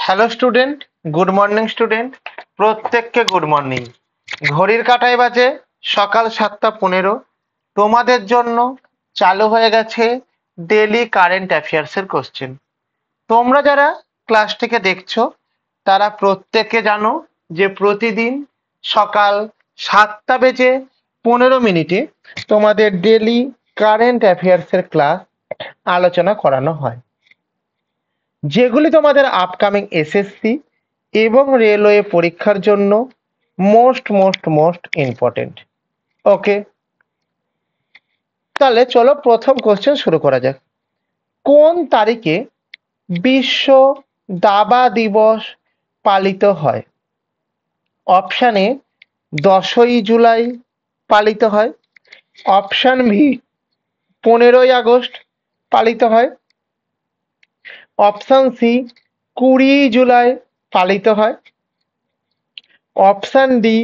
Hello student, good morning student. প্রত্যেককে good morning. ঘড়ির কাঁটায় বাজে সকাল 7:15। তোমাদের জন্য চালু হয়ে গেছে ডেলি কারেন্ট অ্যাফেয়ার্সের কোশ্চেন। তোমরা যারা ক্লাসটিকে দেখছো তারা প্রত্যেকে জানো যে প্রতিদিন সকাল 7:15 তোমাদের ডেলি কারেন্ট অ্যাফেয়ার্সের ক্লাস আলোচনা করানো হয়, যেগুলি তোমাদের আপকামিং এসএসসি এবং রেলওয়ে পরীক্ষার জন্য মোস্ট ইম্পর্টেন্ট। ওকে, তাহলে চলো প্রথম কোশ্চেন শুরু করা যাক। কোন তারিখে বিশ্ব দাবা দিবস পালিত হয়? অপশন এ 10ই জুলাই পালিত হয়, অপশন বি 15ই আগস্ট পালিত হয়, অপশন সি 20 জুলাই পালিত হয়, অপশন ডি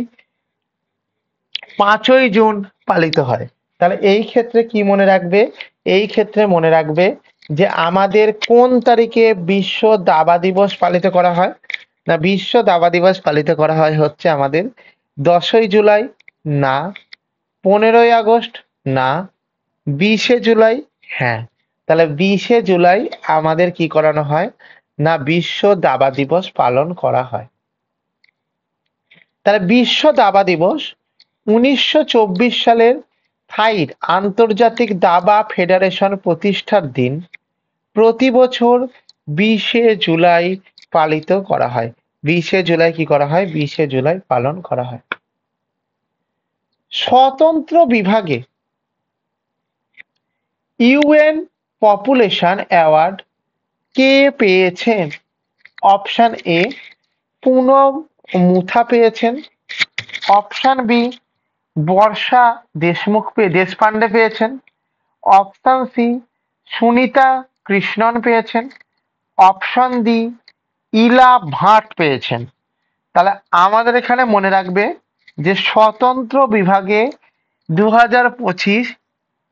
5ই জুন পালিত হয়। তাহলে এই ক্ষেত্রে কি মনে রাখবে? এই ক্ষেত্রে মনে রাখবে যে আমাদের কোন তারিখে বিশ্ব দাবা দিবস পালিত করা হয়? না, বিশ্ব দাবা দিবস পালিত করা হয় হচ্ছে আমাদের 10ই জুলাই, না 15ই আগস্ট, না 20শে জুলাই। হ্যাঁ, তাহলে 20শে জুলাই আমাদের কি করানো হয়? না বিশ্ব দাবা দিবস পালন করা হয়। তাহলে বিশ্ব দাবা দিবস 1924 সালের থাইর আন্তর্জাতিক দাবা ফেডারেশন প্রতিষ্ঠার দিন প্রতি বছর 20শে জুলাই পালিত করা হয়। 20শে জুলাই কি করা হয়? 20শে জুলাই পালন করা হয়। স্বতন্ত্র বিভাগে ইউএন পপুলেশন অ্যাওয়ার্ড কে পেয়েছেন? অপশন এ পুনম মুথা পেয়েছেন, অপশন বি বর্ষা দেশপান্ডে পেয়েছেন, অপশন সি সুনিতা কৃষ্ণন পেয়েছেন, অপশন ডি ইলা ভাট পেয়েছেন। তাহলে আমাদের এখানে মনে রাখবে যে স্বতন্ত্র বিভাগে 2025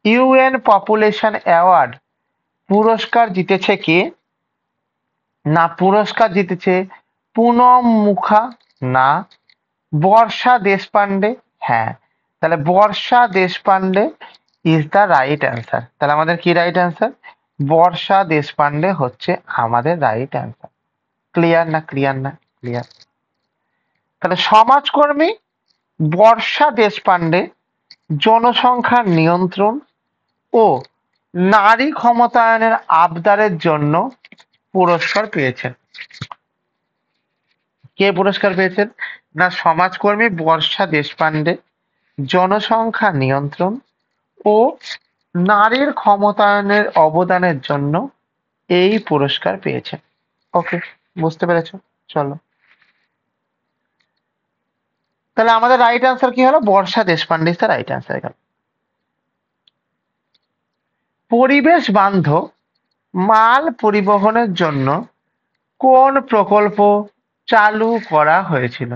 ইউএন পপুলেশন অ্যাওয়ার্ড পুরস্কার জিতেছে কে? না পুরস্কার জিতেছে পুনম মুখা, না বর্ষা দেশপান্ডে। হ্যাঁ, তাহলে Varsha Deshpande is the right answer. তাহলে আমাদের কি রাইট অ্যান্সার? বর্ষা দেশপান্ডে হচ্ছে আমাদের রাইট অ্যান্সার। ক্লিয়ার না? ক্লিয়ার না? ক্লিয়ার। তাহলে সমাজকর্মী বর্ষা দেশপান্ডে জনসংখ্যা নিয়ন্ত্রণ ও নারী ক্ষমতায়নের আবদারের জন্য পুরস্কার পেয়েছেন। কে পুরস্কার পেয়েছেন? না সমাজকর্মী বর্ষা দেশপান্ডে জনসংখ্যা নিয়ন্ত্রণ ও নারীর ক্ষমতায়নের অবদানের জন্য এই পুরস্কার পেয়েছেন। ওকে, বুঝতে পেরেছো? চলো, তাহলে আমাদের রাইট অ্যান্সার কি হলো? Varsha Deshpande is the right answer. গেল। পরিবেশ বান্ধব মাল পরিবহনের জন্য কোন প্রকল্প চালু করা হয়েছিল?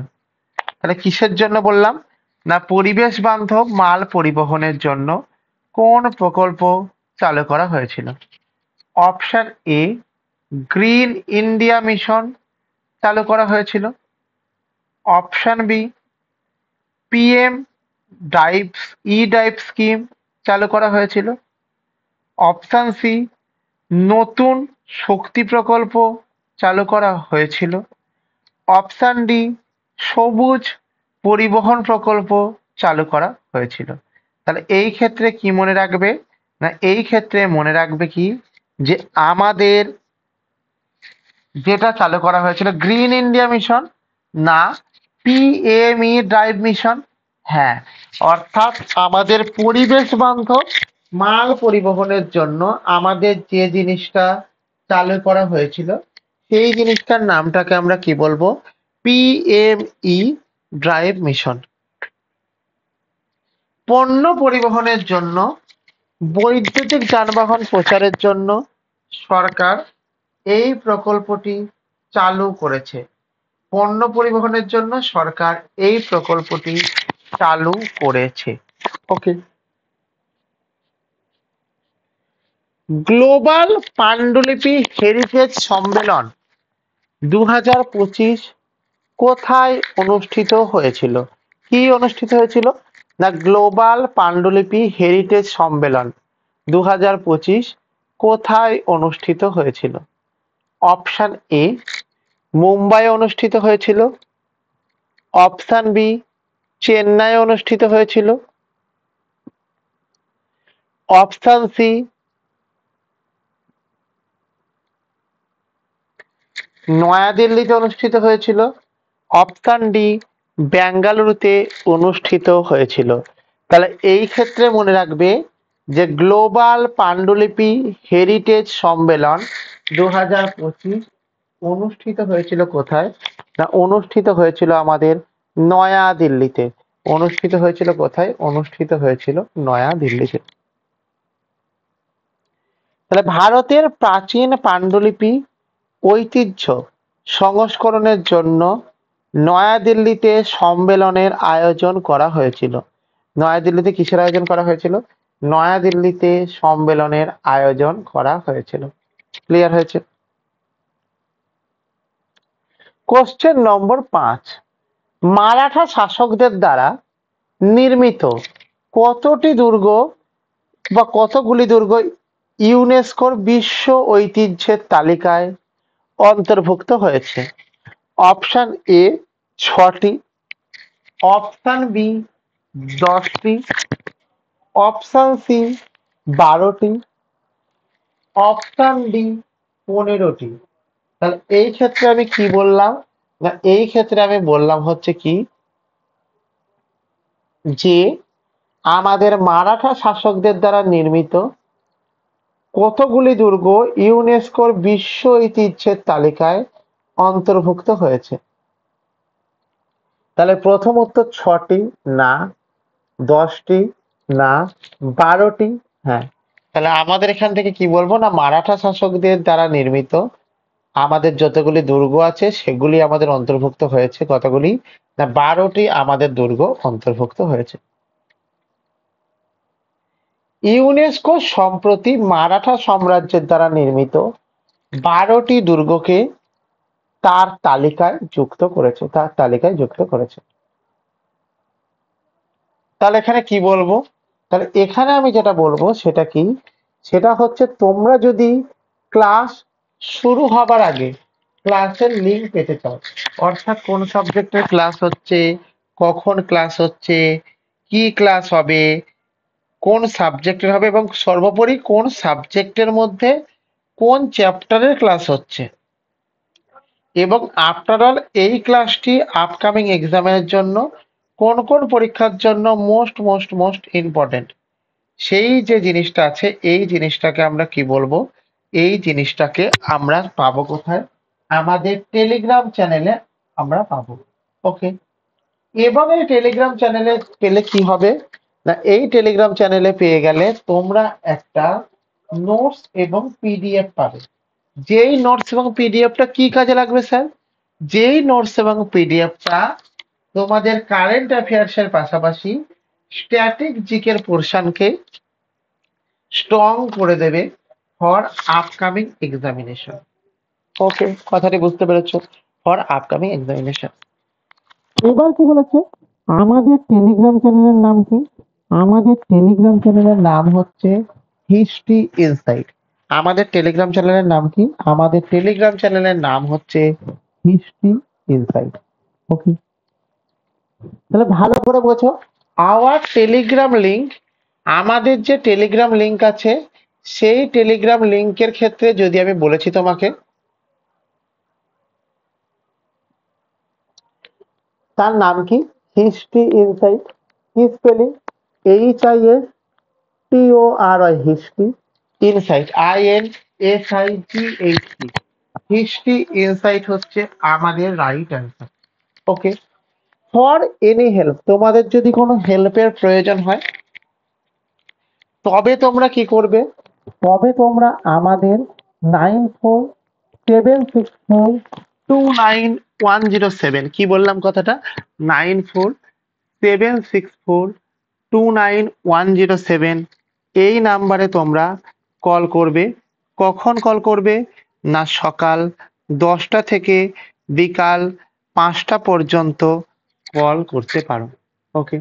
তাহলে কিসের জন্য বললাম? না পরিবেশ বান্ধব মাল পরিবহনের জন্য কোন প্রকল্প চালু করা হয়েছিল? Option A green India mission চালু করা হয়েছিল, option B PM drive scheme চালু করা হয়েছিল, অপশন সি নতুন শক্তি প্রকল্প চালু করা হয়েছিল, অপশন ডি সবুজ পরিবহন প্রকল্প চালু করা হয়েছিল। তাহলে এই ক্ষেত্রে কি মনে রাখবে? না এই ক্ষেত্রে মনে রাখবে কি যে আমাদের যেটা চালু করা হয়েছিল গ্রিন ইন্ডিয়া মিশন, না পিএমই ড্রাইভ মিশন। হ্যাঁ, অর্থাৎ আমাদের পরিবেশ বান্ধব মাল পরিবহনের জন্য আমাদের যে জিনিসটা চালু করা হয়েছিল সেই জিনিসটার নামটাকে আমরা কি বলবো? PME drive mission. পণ্য পরিবহনের জন্য বৈদ্যুতিক যানবাহন প্রচারের জন্য সরকার এই প্রকল্পটি চালু করেছে। পণ্য পরিবহনের জন্য সরকার এই প্রকল্পটি চালু করেছে। ওকে, গ্লোবাল পান্ডুলিপি হেরিটেজ সম্মেলন 2025 কোথায় অনুষ্ঠিত হয়েছিল? কি অনুষ্ঠিত হয়েছিল? না গ্লোবাল পান্ডুলিপি হেরিটেজ সম্মেলন 2025 কোথায় অনুষ্ঠিত হয়েছিল? অপশন এ মুম্বাই অনুষ্ঠিত হয়েছিল, অপশন বি চেন্নাই অনুষ্ঠিত হয়েছিল, অপশন সি নয়াদিল্লিতে অনুষ্ঠিত হয়েছিল, অপশন ডি বেঙ্গালুরুতে অনুষ্ঠিত হয়েছিল। তাহলে এই ক্ষেত্রে মনে রাখবে যে গ্লোবাল পান্ডুলিপি হেরিটেজ সম্মেলন 2025 অনুষ্ঠিত হয়েছিল কোথায়? না অনুষ্ঠিত হয়েছিল আমাদের নয়াদিল্লিতে। অনুষ্ঠিত হয়েছিল কোথায়? অনুষ্ঠিত হয়েছিল নয়াদিল্লিতে। তাহলে ভারতের প্রাচীন পান্ডুলিপি ঐতিহ্য সংস্করণের জন্য নয়াদিল্লিতে সম্মেলনের আয়োজন করা হয়েছিল। নয়াদিল্লিতে কিসের আয়োজন করা হয়েছিল? নয়াদিল্লিতে সম্মেলনের আয়োজন করা হয়েছিল। ক্লিয়ার হয়েছে? কোশ্চেন নম্বর 5, মারাঠা শাসকদের দ্বারা নির্মিত কতটি দুর্গ বা কতগুলি দুর্গ ইউনেস্কোর বিশ্ব ঐতিহ্যের তালিকায় অন্তর্ভুক্ত হয়েছে? অপশন এ 6টি, অপশন বি 10টি, অপশন সি 12টি, অপশন ডি 15টি। তাহলে এই ক্ষেত্রে আমি কি বললাম? না এই ক্ষেত্রে আমি বললাম হচ্ছে কি যে আমাদের মারাঠা শাসকদের দ্বারা নির্মিত কতগুলি দুর্গ ইউনেস্কোর বিশ্ব ঐতিহ্যের তালিকায় অন্তর্ভুক্ত হয়েছে? তাহলে প্রথম উত্তর 6টি না, 10টি না, 12টি হ্যাঁ। তাহলে আমাদের এখান থেকে কি বলবো? না মারাঠা শাসকদের দ্বারা নির্মিত আমাদের যতগুলি দুর্গ আছে সেগুলি আমাদের অন্তর্ভুক্ত হয়েছে। কতগুলি? না 12টি আমাদের দুর্গ অন্তর্ভুক্ত হয়েছে। ইউনেস্কো সম্প্রতি মারাঠা সাম্রাজ্যের দ্বারা নির্মিত 12টি দুর্গকে তার তালিকায় যুক্ত করেছে। তাহলে এখানে কি বলবো? তাহলে এখানে আমি যেটা বলবো সেটা কি? সেটা হচ্ছে তোমরা যদি ক্লাস শুরু হবার আগে ক্লাসের লিঙ্ক পেতে চাও, অর্থাৎ কোন সাবজেক্টের ক্লাস হচ্ছে, কখন ক্লাস হচ্ছে, কি ক্লাস হবে, কোন সাবজেক্টের হবে এবং সর্বোপরি কোন সাবজেক্টের মধ্যে কোন চ্যাপ্টারের ক্লাস হচ্ছে, এবং আফটার অল এই ক্লাসটি আপকামিং এক্সামের জন্য কোন কোন পরীক্ষার জন্য মোস্ট মোস্ট মোস্ট ইম্পর্টেন্ট, সেই যে জিনিসটা আছে এই জিনিসটাকে আমরা কি বলবো? এই জিনিসটাকে আমরা পাবো কোথায়? আমাদের টেলিগ্রাম চ্যানেলে আমরা পাবো। ওকে, এবং এই টেলিগ্রাম চ্যানেলে পেলে কি হবে? না এই টেলিগ্রাম চ্যানেলে পেয়ে গেলে তোমরা একটা নোটস এবং পিডিএফ পাবে। যেই নোটস এবং পিডিএফটা কি কাজে লাগবে স্যার? যেই নোটস এবং পিডিএফটা তোমাদের কারেন্ট অ্যাফেয়ার্স এর পাশাপাশি স্ট্যাটিক জিকের পোরশনকে স্ট্রং করে দেবে ফর আপকামিং এক্সামিনেশন। ওকে, কথাটি বুঝতে পেরেছো? For upcoming examination. এবার কি বলেছে? আমাদের টেলিগ্রাম চ্যানেলের নাম কি? আমাদের টেলিগ্রাম চ্যানেলের নাম হচ্ছে হিস্ট্রি ইনসাইট। আমাদের টেলিগ্রাম চ্যানেলের নাম কি? আমাদের টেলিগ্রাম চ্যানেলের নাম হচ্ছে হিস্ট্রি ইনসাইট। ওকে, তাহলে ভালো করে বোঝো। আওয়ার টেলিগ্রাম লিংক, আমাদের যে টেলিগ্রাম লিংক আছে সেই টেলিগ্রাম লিংকের ক্ষেত্রে যদি আমি বলেছি তোমাকে, তার নাম কি? History insight. কি স্পেলিং? HISTORY, history insight, INSIGHT। History insight হচ্ছে আমাদের right answer. Okay, for any help, তোমাদের যদি কোনো হেল্পের প্রয়োজন হয় তবে তোমরা কি করবে? তবে তোমরা আমাদের 9476429107, কি বললাম কথাটা? 9476429107 এই নাম্বারে তোমরা কল করবে। কখন কল করবে? না সকাল 10টা থেকে বিকাল 5টা পর্যন্ত কল করতে পারো। ওকে,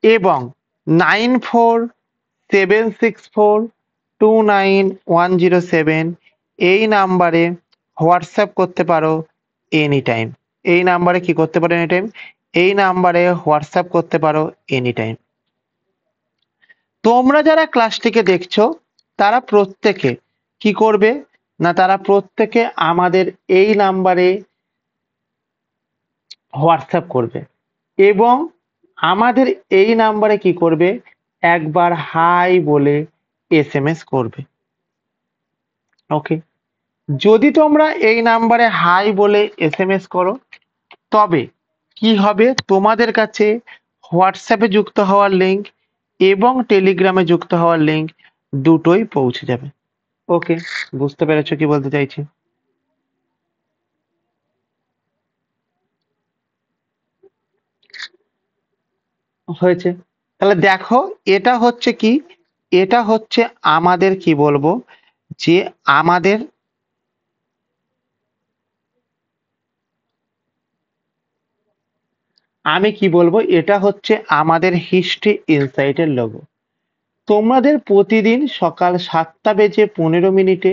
এবং 9476429107 এই নাম্বারে হোয়াটসঅ্যাপ করতে পারো এনি টাইম। এই নাম্বারে কি করতে পারো এনি টাইম? এই নাম্বারে হোয়াটসঅ্যাপ করতে পারো এনি টাইম। তোমরা যারা ক্লাসটিকে দেখছো তারা প্রত্যেকে কি করবে না, তারা প্রত্যেকে আমাদের এই নাম্বারে হোয়াটসঅ্যাপ করবে এবং আমাদের এই নাম্বারে কি করবে, একবার হাই বলে এসএমএস করবে। ওকে, যদি তোমরা এই নাম্বারে হাই বলে এসএমএস করো তবে কি হবে, তোমাদের কাছে হোয়াটসঅ্যাপে যুক্ত হওয়ার লিঙ্ক এবং টেলিগ্রামে যুক্ত হওয়ার লিঙ্ক দুটোই পৌঁছে যাবে। ওকে, বুঝতে পেরেছো কি বলতে চাইছি? হয়েছে? তাহলে দেখো, এটা হচ্ছে কি, এটা হচ্ছে আমাদের কি বলবো যে আমাদের আমি কি বলবো, এটা হচ্ছে আমাদের হিস্ট্রি ইনসাইটের লোগো। তোমাদের প্রতিদিন সকাল 7:15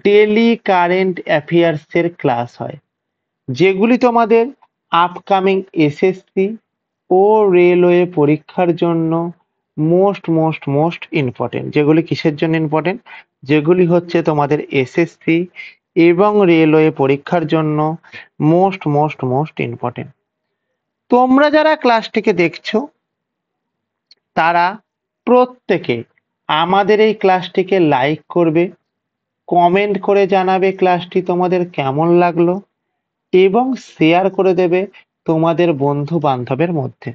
ডেলি কারেন্ট অ্যাফেয়ার্স এর ক্লাস হয়, যেগুলি তোমাদের আপকামিং এসএসসি ও রেলওয়ে পরীক্ষার জন্য মোস্ট মোস্ট মোস্ট ইম্পর্টেন্ট। যেগুলি কিসের জন্য ইম্পর্টেন্ট? যেগুলি হচ্ছে তোমাদের এসএসসি এবং রেলওয়ে পরীক্ষার জন্য মোস্ট মোস্ট মোস্ট ইম্পর্টেন্ট। তোমরা যারা ক্লাসটিকে দেখছো তারা প্রত্যেকে আমাদের এই ক্লাসটিকে লাইক করবে, কমেন্ট করে জানাবে ক্লাসটি তোমাদের কেমন লাগলো এবং শেয়ার করে দেবে তোমাদের বন্ধু বান্ধবের মধ্যে।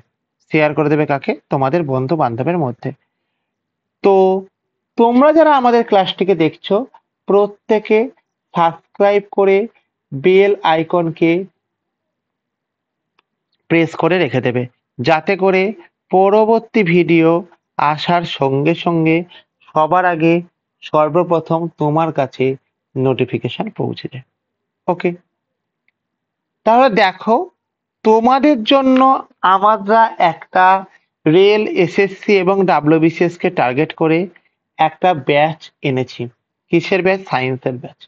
শেয়ার করে দেবে কাকে? তোমাদের বন্ধু বান্ধবের মধ্যে। তো তোমরা যারা আমাদের ক্লাসটিকে দেখছো প্রত্যেকে সাবস্ক্রাইব করে বেল আইকনকে প্রেস করে রেখে দেবে, যাতে করে পরবর্তী ভিডিও আসার সঙ্গে সঙ্গে সবার আগে সর্বপ্রথম তোমার কাছে নোটিফিকেশন পৌঁছে যায়। ওকে, তাহলে দেখো, তোমাদের জন্য আমরা একটা রেল এসএসসি এবং ডাব্লিউবিসিএস কে টার্গেট করে একটা ব্যাচ এনেছি। কিসের ব্যাচ? সায়েন্সের ব্যাচ।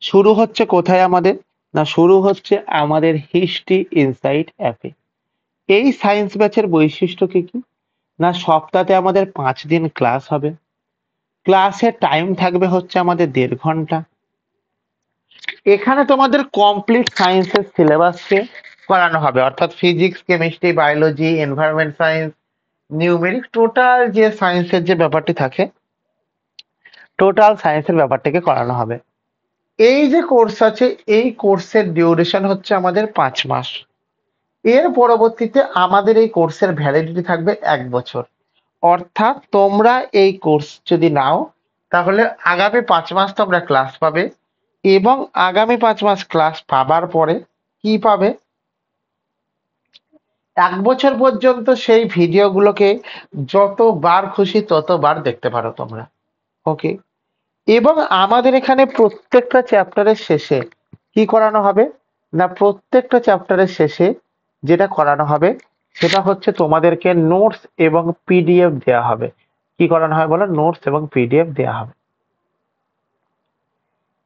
শুরু হচ্ছে কোথায় আমাদের? না, শুরু হচ্ছে আমাদের হিস্ট্রি ইনসাইট অ্যাপে। এই সায়েন্স ব্যাচের বৈশিষ্ট্য কি কি? না, সপ্তাহে আমাদের 5 দিন ক্লাস হবে। ক্লাসের টাইম থাকবে হচ্ছে আমাদের 1.5 ঘন্টা। এখানে তোমাদের কমপ্লিট সায়েন্সের সিলেবাসকে করানো হবে, অর্থাৎ physics, chemistry, biology, environment science, numeric, total যে সায়েন্সের যে ব্যাপারটি থাকে টোটাল সায়েন্সের ব্যাপারটাকে করানো হবে। এই যে কোর্স আছে এই কোর্সের ডিউরেশন হচ্ছে আমাদের 5 মাস। এর পরবর্তীতে আমাদের এই কোর্সের ভ্যালিডিটি থাকবে 1 বছর। অর্থাৎ তোমরা এই কোর্স যদি নাও তাহলে আগামী 5 মাস তোমরা ক্লাস পাবে এবং আগামী 5 মাস ক্লাস পাবার পরে কি পাবে, 1 বছর পর্যন্ত সেই ভিডিওগুলোকে যতবার খুশি ততবার দেখতে পারো তোমরা। ওকে, এবং আমাদের এখানে প্রত্যেকটা চ্যাপ্টারের শেষে কি করানো হবে, না প্রত্যেকটা চ্যাপ্টারের শেষে যেটা করানো হবে সেটা হচ্ছে তোমাদেরকে নোটস এবং পিডিএফ দেওয়া হবে। কি করানো হবে বলো? নোটস এবং পিডিএফ দেওয়া হবে।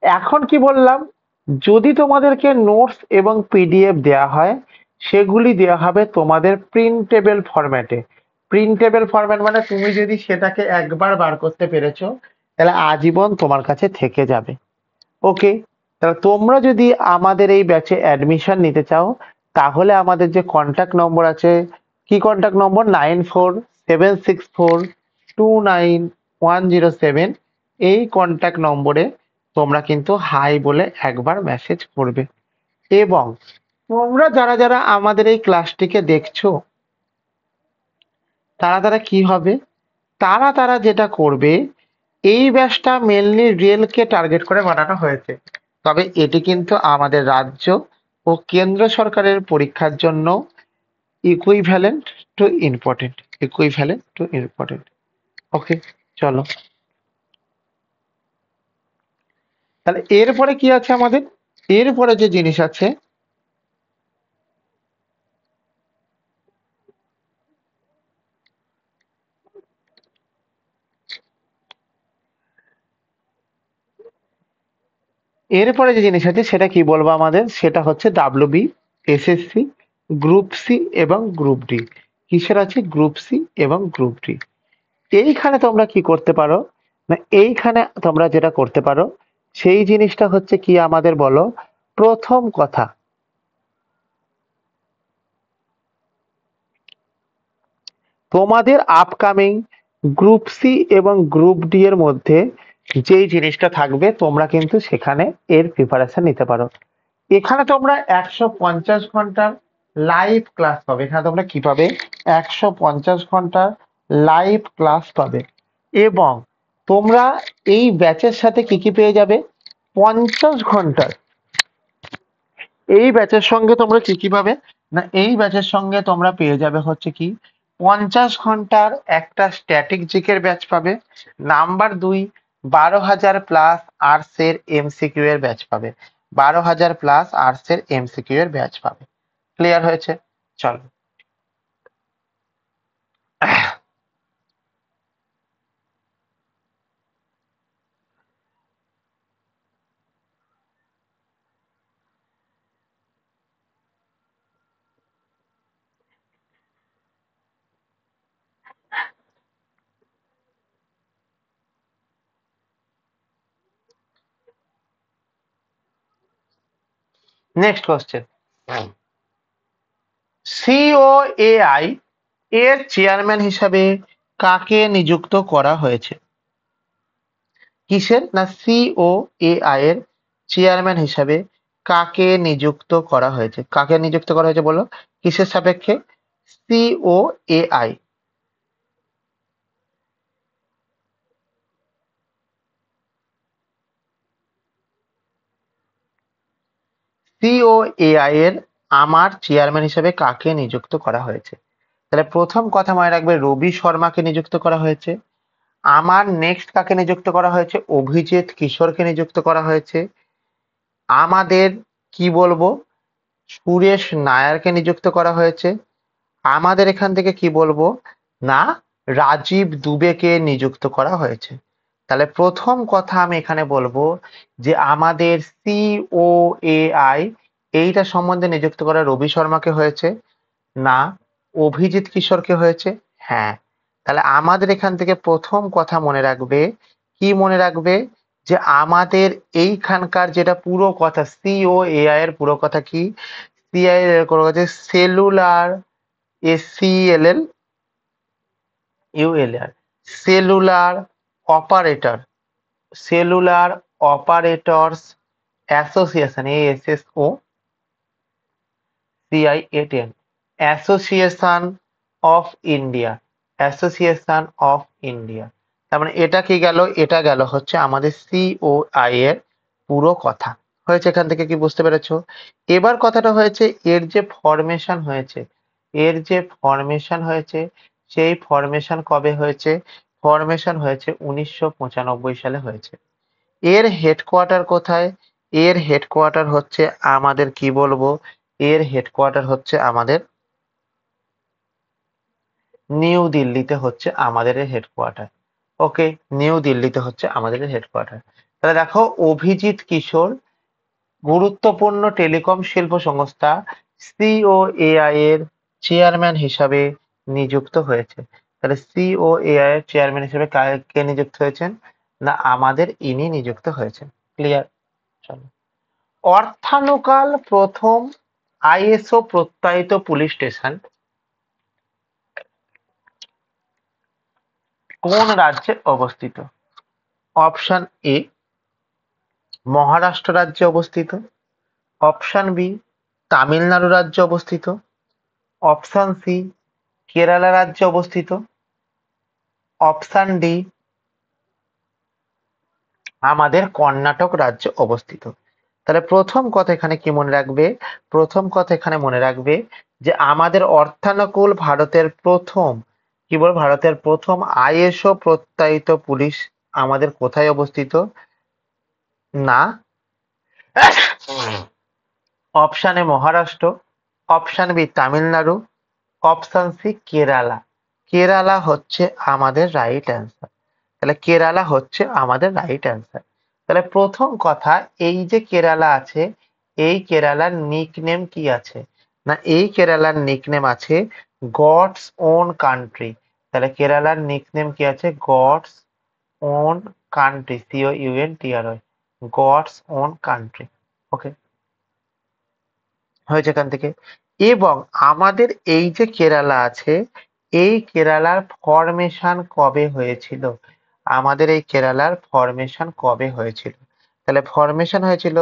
এখন কি বললাম, যদি তোমাদেরকে নোটস এবং পিডিএফ দেওয়া হয় সেগুলি দেওয়া হবে তোমাদের প্রিন্টেবল ফরম্যাটে। প্রিন্টেবল ফরম্যাট মানে তুমি যদি সেটাকে একবার বার করতে পেরেছো তাহলে আজীবন তোমার কাছে থেকে যাবে। ওকে, তাহলে তোমরা যদি আমাদের এই ব্যাচে অ্যাডমিশন নিতে চাও তাহলে আমাদের যে কন্ট্যাক্ট নম্বর আছে, কি কন্ট্যাক্ট নম্বর? 9476429107। এই কন্ট্যাক্ট নম্বরে তোমরা কিন্তু হাই বলে একবার মেসেজ করবে এবং তোমরা যারা যারা আমাদের এই ক্লাসটিকে দেখছো তারা তারা কি হবে, তারা তারা যেটা করবে, এই ব্যাচটা মেনলি রেলকে টার্গেট করে বানানো হয়েছে, তবে এটি কিন্তু আমাদের রাজ্য ও কেন্দ্র সরকারের পরীক্ষার জন্য equivalent to important. Equivalent to important. Okay, চলো। তাহলে এরপরে কি আছে আমাদের, এরপরে যে জিনিস আছে, এরপরে যে জিনিস আছে সেটা কি বলবো আমাদের, সেটা হচ্ছে ডাব্লিউবি, এসএসসি, গ্রুপ সি এবং গ্রুপ ডি। কিসের আছে? গ্রুপ সি এবং গ্রুপ ডি। এইখানে তোমরা কি করতে পারো না, এইখানে তোমরা যেটা করতে পারো সেই জিনিসটা হচ্ছে কি আমাদের বলো। প্রথম কথা, তোমাদের আপকামিং গ্রুপ সি এবং গ্রুপ ডি এর মধ্যে যেই জিনিসটা থাকবে তোমরা কিন্তু সেখানে এর প্রিপারেশন নিতে পারো। এখানে তোমরা 150 ঘন্টার লাইভ ক্লাস পাবে। এখানে তোমরা কি পাবে? 150 ঘন্টার লাইভ ক্লাস পাবে। এবং তোমরা এই ব্যাচের সাথে কি কি পেয়ে যাবে? 50 ঘন্টার, এই ব্যাচের সঙ্গে তোমরা কি কি পাবে না, এই ব্যাচের সঙ্গে তোমরা পেয়ে যাবে হচ্ছে কি 50 ঘন্টার একটা স্ট্যাটিক জিকের ব্যাচ পাবে। নাম্বার 2, 12,000 প্লাস আর্টস এর এমসিকিউ এর ব্যাচ পাবে। 12,000 প্লাস আর্টস এর এমসিকিউ এর ব্যাচ পাবে। ক্লিয়ার হয়েছে? চলো নেক্সট কোশ্চেন। সিওএআই এর চেয়ারম্যান হিসাবে কাকে নিযুক্ত করা হয়েছে? কিসের? না সিওএআই এর চেয়ারম্যান হিসাবে কাকে নিযুক্ত করা হয়েছে? কাকে নিযুক্ত করা হয়েছে বলো? কিসের সাপেক্ষে? সিওএআই। সিওএআই এর আমার চেয়ারম্যান হিসেবে কাকে নিযুক্ত করা হয়েছে? তাহলে প্রথম কথা মনে রাখবে, রবি শর্মাকে নিযুক্ত করা হয়েছে। আমার নেক্সট কাকে নিযুক্ত করা হয়েছে? অভিজিৎ কিশোরকে নিযুক্ত করা হয়েছে। আমাদের কি বলবো, সুরেশ নায়ারকে নিযুক্ত করা হয়েছে। আমাদের এখান থেকে কি বলবো না, রাজীব দুবেকে নিযুক্ত করা হয়েছে। তাহলে প্রথম কথা আমি এখানে বলবো যে আমাদের সিওএআই এইটা সম্বন্ধে নিযুক্ত করা রবি শর্মাকে হয়েছে না অভিজিৎ কিশোরকে হয়েছে? হ্যাঁ। তাহলে আমাদের এখান থেকে প্রথম কথা মনে রাখবে, কি মনে রাখবে, যে আমাদের এইখানকার যেটা পুরো কথা, সিওএআই এর পুরো কথা কি? সিআই এর পুরো কথা সেলুলার, এসিএলএল ইউএলআর, cellular operator, cellular operators association, এএসএসও সিআইএটিএন, association of India, association of India. তার মানে এটা কি গেল? এটা গেল হচ্ছে আমাদের সিওআই এর পুরো কথা। হয়েছে? এখান থেকে কি বুঝতে পেরেছো? এবার কথাটা হয়েছে এর যে ফরমেশন হয়েছে, এর যে ফরমেশন হয়েছে সেই ফরমেশন কবে হয়েছে? ফরমেশন হয়েছে 1995 সালে হয়েছে। এর হেডকোয়ার্টার কোথায়? এর হেডকোয়ার্টার হচ্ছে আমাদের কি বলবো, এর হেডকোয়ার্টার হচ্ছে আমাদের নিউ দিল্লিতে হচ্ছে আমাদের হেডকোয়ার্টার। ওকে, নিউ দিল্লিতে হচ্ছে আমাদের হেডকোয়ার্টার। তাহলে দেখো, অভিজিৎ কিশোর গুরুত্বপূর্ণ টেলিকম শিল্প সংস্থা সিওএআই এর চেয়ারম্যান হিসাবে নিযুক্ত হয়েছে। তাহলে সিওএআই এর চেয়ারম্যান হিসেবে কে নিযুক্ত হয়েছেন? না আমাদের ইনি নিযুক্ত হয়েছেন। ক্লিয়ার? চলো। অর্থানুকাল প্রথম আইএসও প্রত্যয়িত পুলিশ স্টেশন কোন রাজ্যে অবস্থিত? অপশন এ মহারাষ্ট্র রাজ্যে অবস্থিত, অপশন বি তামিলনাড়ু রাজ্যে অবস্থিত, অপশন সি কেরালা রাজ্যে অবস্থিত, অপশন ডি আমাদের কর্ণাটক রাজ্যে অবস্থিত। তাহলে প্রথম কথা এখানে কি মনে রাখবে? প্রথম কথা এখানে মনে রাখবে যে আমাদের অর্থানুকূল ভারতের প্রথম, কি বল, ভারতের প্রথম আইএসও প্রত্যয়িত পুলিশ আমাদের কোথায় অবস্থিত? না। Option A Maharashtra, option B Tamil Nadu, option C Kerala. Kerala হচ্ছে আমাদের রাইট অ্যান্সার। তাহলে কেরালা হচ্ছে আমাদের রাইট অ্যান্সার। তাহলে প্রথম কথা, এই যে কেরালা আছে, এই কেরালার নিকনেম কি আছে? না, এই কেরালার নিকনেম আছে গডস ওন কান্ট্রি। তাহলে কেরালার নিকনেম কি আছে? God's own country, COUNTRY, God's own country. Okay, হয়েছে এখান থেকে। এবং আমাদের এই যে কেরালা আছে, এই কেরালার ফরমেশন কবে হয়েছিল? আমাদের এই কেরালার ফরমেশন কবে হয়েছিল? তাহলে ফরমেশন হয়েছিল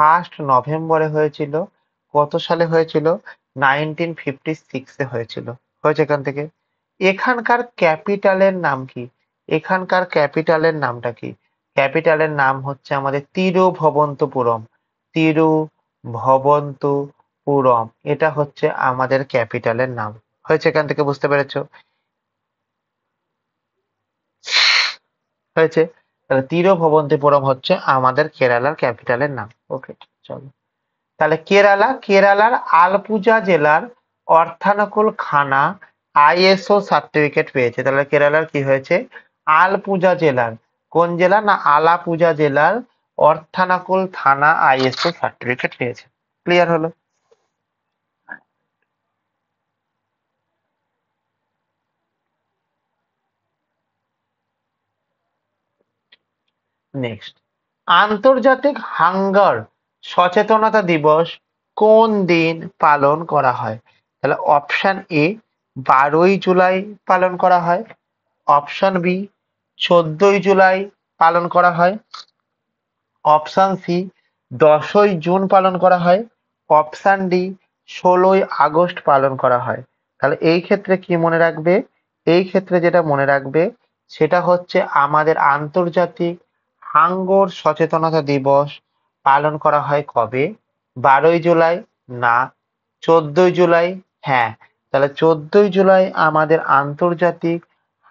1 নভেম্বরে হয়েছিল। কত সালে হয়েছিল? 1956 হয়েছিল। হয়েছে এখান থেকে। এখানকার ক্যাপিটালের নাম কি? এখানকার ক্যাপিটালের নামটা কি? ক্যাপিটালের নাম হচ্ছে আমাদের তিরুভবন্তপুরম। তিরুভবন্তপুরম, এটা হচ্ছে আমাদের ক্যাপিটালের নাম। হয়েছে এখান থেকে, বুঝতে পেরেছো? হয়েছে। তাহলে তিরুভবন্তপুরম হচ্ছে আমাদের কেরালার ক্যাপিটালের নাম। ওকে, চলো। তাহলে কেরালার আলপুজা জেলার অর্থানুকূল খানা ISO সার্টিফিকেট পেয়েছে। তাহলে কেরালার কি হয়েছে? আলপুজা জেলার, কোন জেলা? না, আলাপুজা জেলার অর্থানুকূল থানা ISO সার্টিফিকেট পেয়েছে। ক্লিয়ার হলো? নেক্সট, আন্তর্জাতিক হাঙ্গার সচেতনতা দিবস কোন দিন পালন করা হয়? তাহলে অপশন এ 12ই জুলাই পালন করা হয়, অপশন বি 14ই জুলাই পালন করা হয়, অপশন সি 10ই জুন পালন করা হয়, অপশন ডি 16ই আগস্ট পালন করা হয়। তাহলে এই ক্ষেত্রে কি মনে রাখবে? এই ক্ষেত্রে যেটা মনে রাখবে সেটা হচ্ছে আমাদের আন্তর্জাতিক হাঙ্গর সচেতনতা দিবস পালন করা হয় কবে? 12ই জুলাই? না। 14ই জুলাই? হ্যাঁ। তাহলে 14ই জুলাই আমাদের আন্তর্জাতিক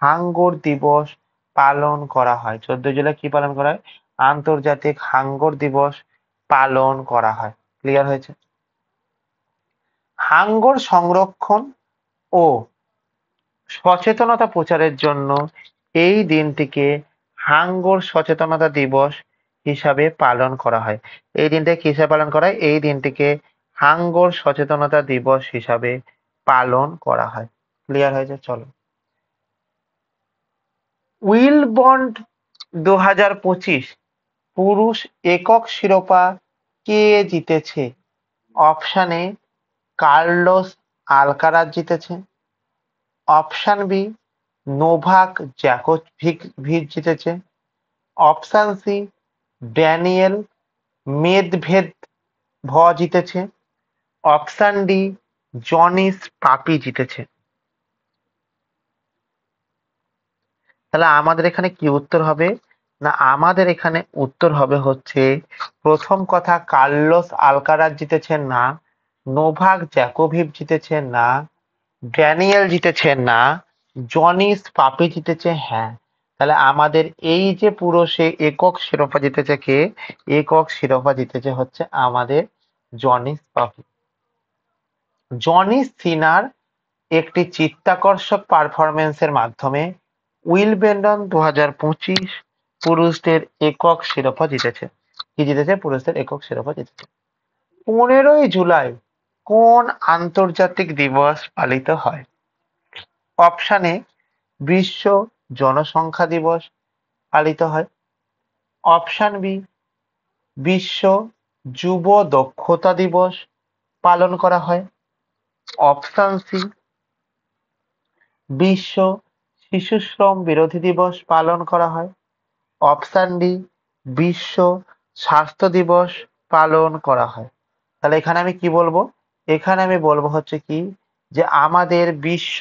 হাঙ্গর দিবস পালন করা হয়। 14ই জুলাই কি পালন করা হয়? আন্তর্জাতিক হাঙ্গর দিবস পালন করা হয়। ক্লিয়ার হয়েছে? হাঙ্গর সংরক্ষণ ও সচেতনতা প্রচারের জন্য এই দিনটিকে হাঙ্গর সচেতনতা দিবস হিসাবে পালন করা হয়। এই দিনটাকে কি হিসাবে পালন করা হয়? এই দিনটিকে হাঙ্গর সচেতনতা দিবস হিসাবে পালন করা হয়। ক্লিয়ার হয়েছে? চলো। উইলবন্ড 2025 পুরুষ একক শিরোপা কে জিতেছে? অপশন এ কার্লোস আলকারাজ জিতেছে, অপশন বি নোভাক জোকোভিচ জিতেছে, অপশন সি ড্যানিয়েল মেদভেদেভ জিতেছে, অপশন ডি জনিস পাপি জিতেছে। তাহলে আমাদের এখানে কি উত্তর হবে? না, আমাদের এখানে উত্তর হবে হচ্ছে প্রথম কথা, কার্লোস আলকারাজ জিতেছে না, নোভাক জোকোভিচ জিতেছে না, ড্যানিয়েল জিতেছে না, জনিস পাপি জিতেছে হ্যাঁ। তাহলে আমাদের এই যে পুরো সে একক শিরোপা জিতেছে কে? একক শিরোপা জিতেছে হচ্ছে আমাদের জনিস পাপি। জনি সিনার একটি চিত্তাকর্ষক পারফরমেন্সের মাধ্যমে উইলবেন্ডন 2025 পুরুষদের একক শিরোপা জিতেছে। কি জিতেছে? পুরুষদের একক শিরোপা জিতেছে। 15ই জুলাই কোন আন্তর্জাতিক দিবস পালিত হয়? অপশন এ বিশ্ব জনসংখ্যা দিবস পালিত হয়, অপশন বি বিশ্ব যুব দক্ষতা দিবস পালন করা হয়, অপশন সি বিশ্ব শিশু শ্রম বিরোধী দিবস পালন করা হয়, অপশন ডি বিশ্ব স্বাস্থ্য দিবস পালন করা হয়। তাহলে এখানে আমি কি বলবো? এখানে আমি বলবো হচ্ছে কি, যে আমাদের বিশ্ব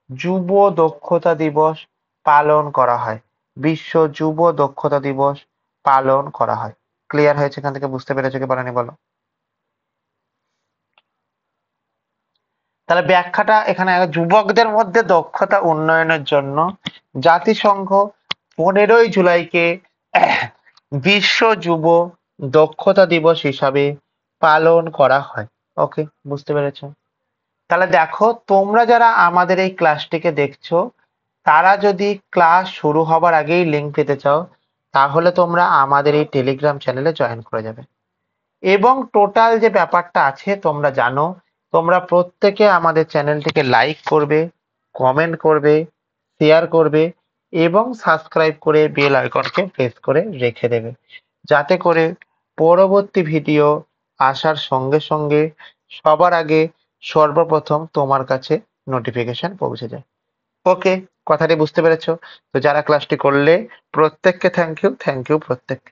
যুব দক্ষতা দিবস পালন করা হয়। বিশ্ব যুব দক্ষতা দিবস পালন করা হয়। ক্লিয়ার হয়েছে? এখান থেকে বুঝতে পেরেছো কি পারেনি বলো? তাহলে ব্যাখ্যাটা এখানে, যুবকদের মধ্যে দক্ষতা উন্নয়নের জন্য জাতিসংঘ 15ই জুলাইকে বিশ্ব যুব দক্ষতা দিবস হিসাবে পালন করা হয়। ওকে, বুঝতে পেরেছো? তাহলে দেখো, তোমরা যারা আমাদের এই ক্লাসটিকে দেখছো, তারা যদি ক্লাস শুরু হবার আগেই লিঙ্ক পেতে চাও, তাহলে তোমরা আমাদের এই টেলিগ্রাম চ্যানেলে জয়েন করে যাবে। এবং টোটাল যে ব্যাপারটা আছে তোমরা জানো, তোমরা প্রত্যেকে আমাদের চ্যানেলটিকে লাইক করবে, কমেন্ট করবে, শেয়ার করবে এবং সাবস্ক্রাইব করে বেল আইকনকে প্রেস করে রেখে দেবে, যাতে করে পরবর্তী ভিডিও আসার সঙ্গে সঙ্গে সবার আগে সর্বপ্রথম তোমার কাছে নোটিফিকেশন পৌঁছে যায়। ওকে, কথাটি বুঝতে পেরেছো? তো যারা ক্লাসটি করলে প্রত্যেককে থ্যাংক ইউ প্রত্যেককে।